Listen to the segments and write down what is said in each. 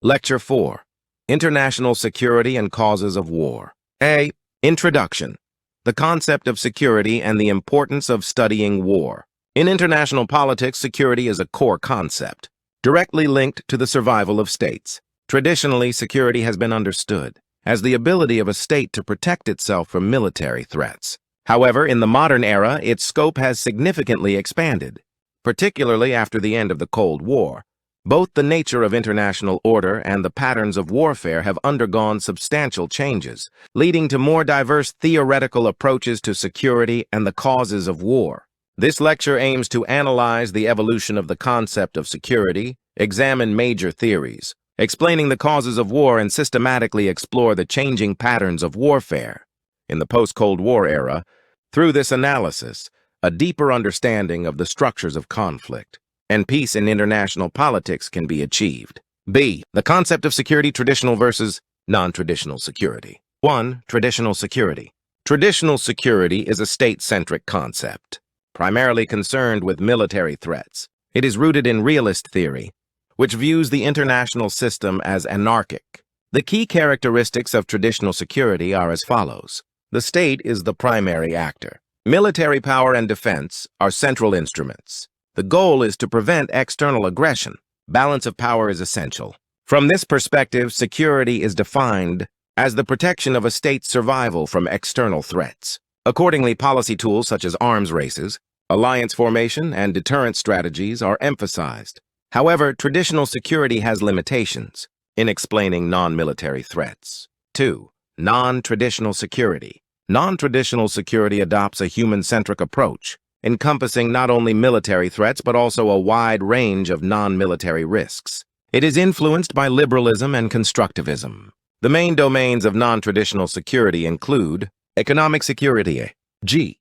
Lecture 4. International Security and Causes of War. A. Introduction. The concept of security and the importance of studying war. In international politics, security is a core concept, directly linked to the survival of states. Traditionally, security has been understood as the ability of a state to protect itself from military threats. However, in the modern era, its scope has significantly expanded, particularly after the end of the Cold War. Both the nature of international order and the patterns of warfare have undergone substantial changes, leading to more diverse theoretical approaches to security and the causes of war. This lecture aims to analyze the evolution of the concept of security, examine major theories, explaining the causes of war, and systematically explore the changing patterns of warfare in the post-Cold War era. Through this analysis, a deeper understanding of the structures of conflict and peace in international politics can be achieved. B. The concept of security, traditional versus non-traditional security. 1. Traditional security. Traditional security is a state-centric concept, primarily concerned with military threats. It is rooted in realist theory, which views the international system as anarchic. The key characteristics of traditional security are as follows. The state is the primary actor. Military power and defense are central instruments. The goal is to prevent external aggression. Balance of power is essential. From this perspective, security is defined as the protection of a state's survival from external threats. Accordingly, policy tools such as arms races, alliance formation, and deterrence strategies are emphasized. However, traditional security has limitations in explaining non-military threats. 2. Non-traditional security. Non-traditional security adopts a human-centric approach, encompassing not only military threats but also a wide range of non-military risks. It is influenced by liberalism and constructivism. The main domains of non-traditional security include economic security, G.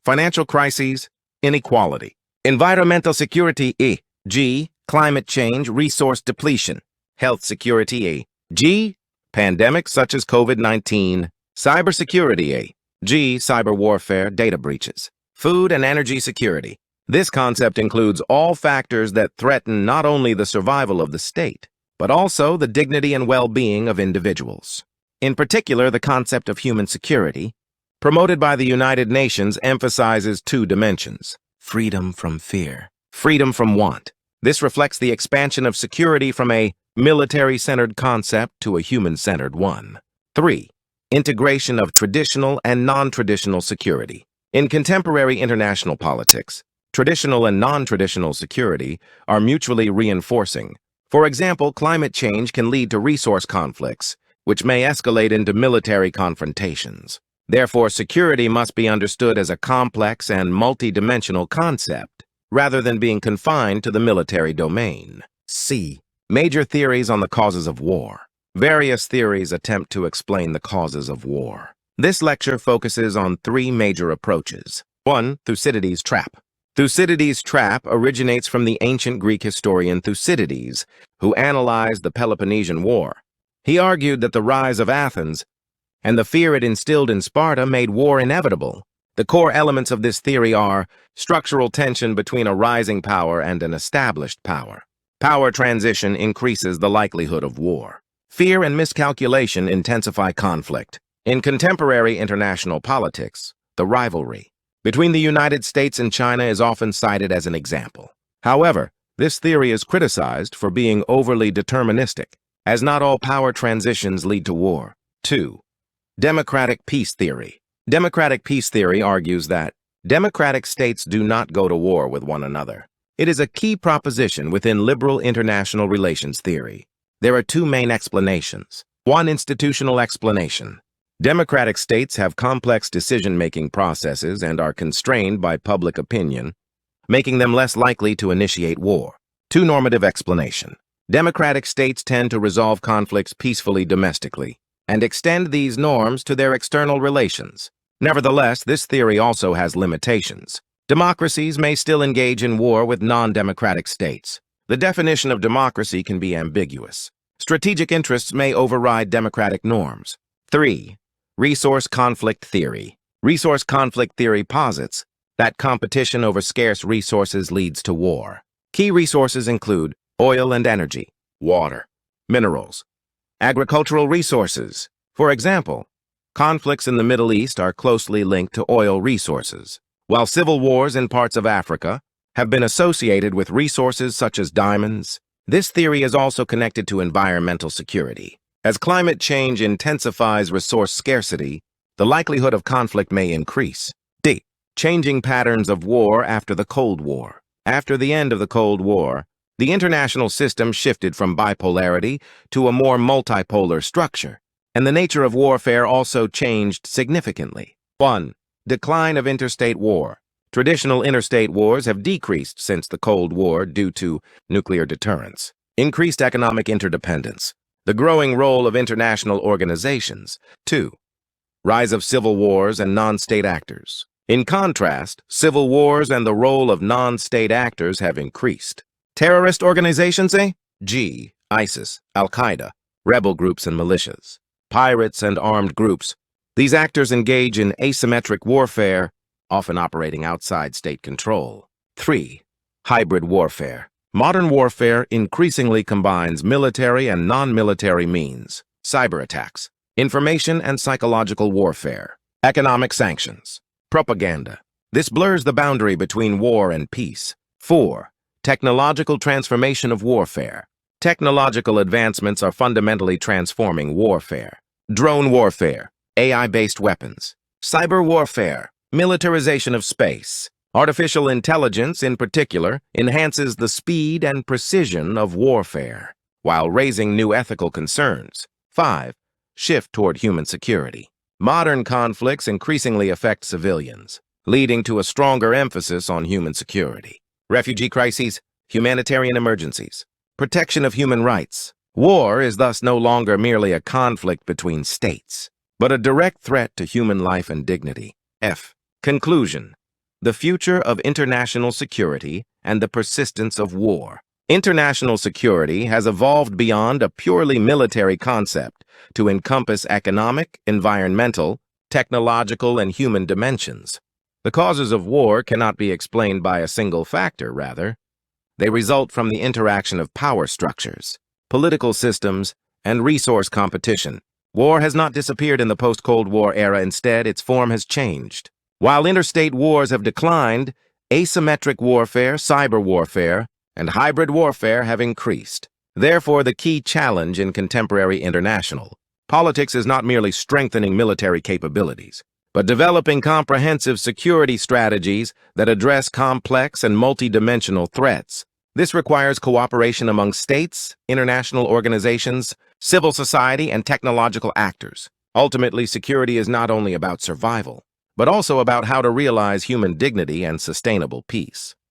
Financial crises, inequality. Environmental security, G. Climate change, resource depletion. Health security, G. Pandemics such as COVID-19. Cybersecurity, G. Cyber warfare, data breaches. Food and energy security. This concept includes all factors that threaten not only the survival of the state, but also the dignity and well-being of individuals. In particular, the concept of human security, promoted by the United Nations, emphasizes two dimensions: freedom from fear, freedom from want. This reflects the expansion of security from a military-centered concept to a human-centered one. 3. Integration of traditional and non-traditional security. In contemporary international politics, traditional and non-traditional security are mutually reinforcing. For example, climate change can lead to resource conflicts, which may escalate into military confrontations. Therefore, security must be understood as a complex and multidimensional concept, rather than being confined to the military domain. C. Major theories on the causes of war. Various theories attempt to explain the causes of war. This lecture focuses on three major approaches. 1. Thucydides' trap. Thucydides' trap originates from the ancient Greek historian Thucydides, who analyzed the Peloponnesian War. He argued that the rise of Athens and the fear it instilled in Sparta made war inevitable. The core elements of this theory are structural tension between a rising power and an established power. Power transition increases the likelihood of war. Fear and miscalculation intensify conflict. In contemporary international politics, the rivalry between the United States and China is often cited as an example. However, this theory is criticized for being overly deterministic, as not all power transitions lead to war. 2. Democratic peace theory. Democratic peace theory argues that democratic states do not go to war with one another. It is a key proposition within liberal international relations theory. There are two main explanations. 1. Institutional explanation. Democratic states have complex decision-making processes and are constrained by public opinion, making them less likely to initiate war. 2. Normative explanation. Democratic states tend to resolve conflicts peacefully domestically and extend these norms to their external relations. Nevertheless, this theory also has limitations. Democracies may still engage in war with non-democratic states. The definition of democracy can be ambiguous. Strategic interests may override democratic norms. 3. Resource conflict theory. Resource conflict theory posits that competition over scarce resources leads to war. Key resources include oil and energy, water, Minerals. Agricultural resources. For example, conflicts in the Middle East are closely linked to oil resources, while civil wars in parts of Africa have been associated with resources such as diamonds. This theory is also connected to environmental security. As climate change intensifies resource scarcity, the likelihood of conflict may increase. D. Changing patterns of war after the Cold War. After the end of the Cold War, the international system shifted from bipolarity to a more multipolar structure, and the nature of warfare also changed significantly. 1. Decline of interstate war. Traditional interstate wars have decreased since the Cold War due to nuclear deterrence, increased economic interdependence, the growing role of international organizations. 2. Rise of civil wars and non-state actors. In contrast, civil wars and the role of non-state actors have increased. Terrorist organizations, G. ISIS, Al-Qaeda, rebel groups and militias, pirates and armed groups. These actors engage in asymmetric warfare, often operating outside state control. 3. Hybrid warfare. Modern warfare increasingly combines military and non-military means, cyber attacks, information and psychological warfare, economic sanctions, propaganda. This blurs the boundary between war and peace. 4. Technological transformation of warfare. Technological advancements are fundamentally transforming warfare. Drone warfare, AI-based weapons, cyber warfare, militarization of space. Artificial intelligence, in particular, enhances the speed and precision of warfare, while raising new ethical concerns. 5. Shift toward human security. Modern conflicts increasingly affect civilians, leading to a stronger emphasis on human security. Refugee crises, humanitarian emergencies, protection of human rights. War is thus no longer merely a conflict between states, but a direct threat to human life and dignity. F. Conclusion. The future of international security and the persistence of war. International security has evolved beyond a purely military concept to encompass economic, environmental, technological, and human dimensions. The causes of war cannot be explained by a single factor, rather. They result from the interaction of power structures, political systems, and resource competition. War has not disappeared in the post-Cold War era. Instead, its form has changed. While interstate wars have declined, asymmetric warfare, cyber warfare, and hybrid warfare have increased. Therefore, the key challenge in contemporary international politics is not merely strengthening military capabilities, but developing comprehensive security strategies that address complex and multidimensional threats. This requires cooperation among states, international organizations, civil society, and technological actors. Ultimately, security is not only about survival, but also about how to realize human dignity and sustainable peace.